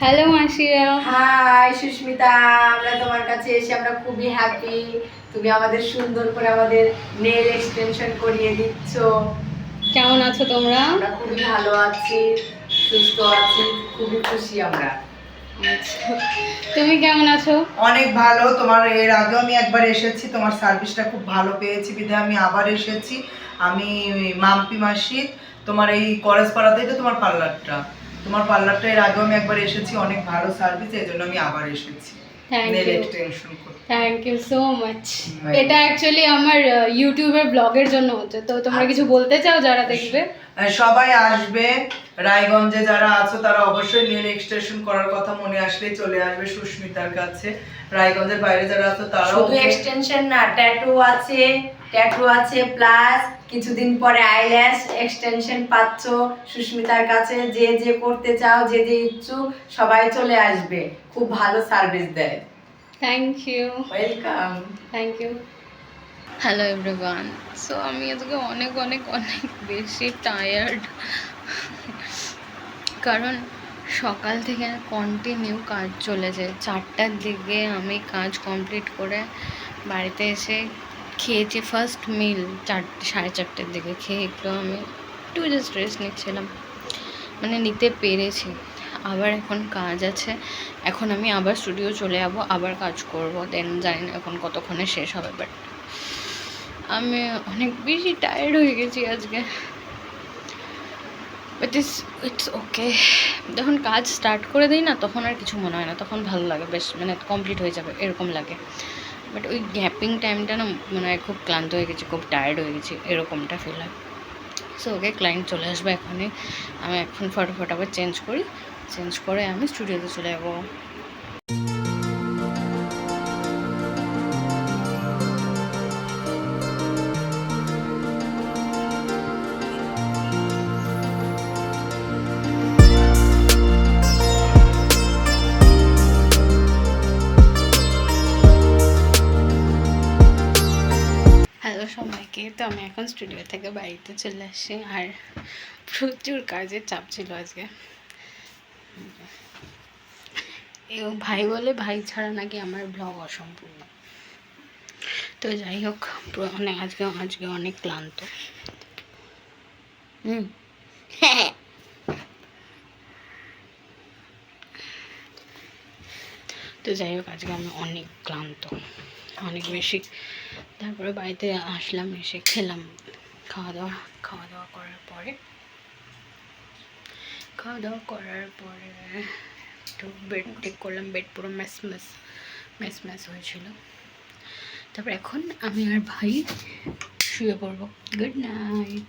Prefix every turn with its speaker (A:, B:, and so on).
A: Hello মাসিরা।
B: High Susmita, আমরা তোমার কাছে এসে আমরা খুবই হ্যাপি। তুমি আমাদের সুন্দর করে আমাদের নেল এক্সটেনশন করিয়ে দিচ্ছ।
A: কেমন আছো তোমরা?
B: আমরা খুবই ভালো আছি, সুস্থ আছি, খুবই খুশি আমরা।
A: আচ্ছা, তুমি কেমন আছো?
C: অনেক ভালো। তোমার এর আগেও আমি একবার এসেছি, তোমার সার্ভিসটা খুব ভালো পেয়েছি বিধায় আমি আবার এসেছি। আমি মাম্পি মাসি, তোমার এই কলেজপাড়াতেই তো তোমার পার্লারটা। তোমার পার্লারটা এর আগেও আমি একবার এসেছি, অনেক ভালো সার্ভিস, এই জন্য আমি আবার এসেছি নেল এক্সটেনশন করতে।
A: Thank you so much. এটা অ্যাকচুয়ালি আমার ইউটিউবের ব্লগের জন্য হচ্ছে, তো তোমরা কিছু বলতে চাও যারা দেখবে?
C: সবাই আসবে, রায়গঞ্জে যারা আছো তারা অবশ্যই নেল এক্সটেনশন করার কথা মনে আসলে চলে আসবে সুস্মিতার কাছে। রায়গঞ্জের বাইরে যারা আছো তারাও
B: শুধু এক্সটেনশন না, ট্যাটু আছে প্লাস কিছুদিন পরে আইল্যাশ এক্সটেনশন পাচ্ছ সুস্মিতার কাছে। যে যে করতে চাও, যে যে ইচ্ছুক সবাই চলে আসবে, খুব ভালো সার্ভিস দেয়।
A: Thank you.
B: Welcome.
A: Thank you. Hello everyone. So আমি আজকে অনেক অনেক অনেক বেশি টায়ার্ড, কারণ সকাল থেকে কন্টিনিউ কাজ চলেছে। 4টার দিকে আমি কাজ কমপ্লিট করে বাড়িতে এসে খেয়েছি ফার্স্ট মিল। 4:30 দিকে খেয়ে আমি একটু জাস্ট রেস্ট নিচ্ছিলাম, মানে নিতে পেরেছি। আবার এখন কাজ আছে, এখন আমি আবার স্টুডিও চলে যাবো, আবার কাজ করব। দেন জানি না এখন কতক্ষণে শেষ হবে, বাট আমি অনেক বেশি টায়ার্ড হয়ে গেছি আজকে। But it's okay. যখন কাজ স্টার্ট করে দিই না, তখন আর কিছু মনে হয় না, তখন ভালো লাগে, বেশ মানে কমপ্লিট হয়ে যাবে এরকম লাগে। বাট ওই গ্যাপিং টাইমটা না মনে হয় খুব ক্লান্ত হয়ে গেছি, খুব টায়ার্ড হয়ে গেছি, এরকমটা ফিল হয়। সো ওকে, ক্লায়েন্ট চলে আসবে এখনই। আমি এখন ফটোফট আবার চেঞ্জ করে আমি স্টুডিওতে চলে যাবো। হ্যালো সবাইকে। তো আমি এখন স্টুডিও থেকে বাড়িতে চলে আসছি, আর প্রচুর কাজের চাপ ছিল আজকে। ভাই বলে, ভাই ছাড়া নাকি আমার ব্লগ অসম্পূর্ণ। তো যাই হোক, মানে আজকে অনেক ক্লান্ত। তো যাই হোক, আজকে আমি অনেক ক্লান্ত, অনেক বেশি। তারপরে বাড়িতে আসলাম, এসে খেলাম, খাওয়া দাওয়া করার পরে একটু বেড টেক করলাম। বেড পুরো ম্যাস হয়েছিল। তারপর এখন আমি আর ভাই শুয়ে পড়বো। Good night.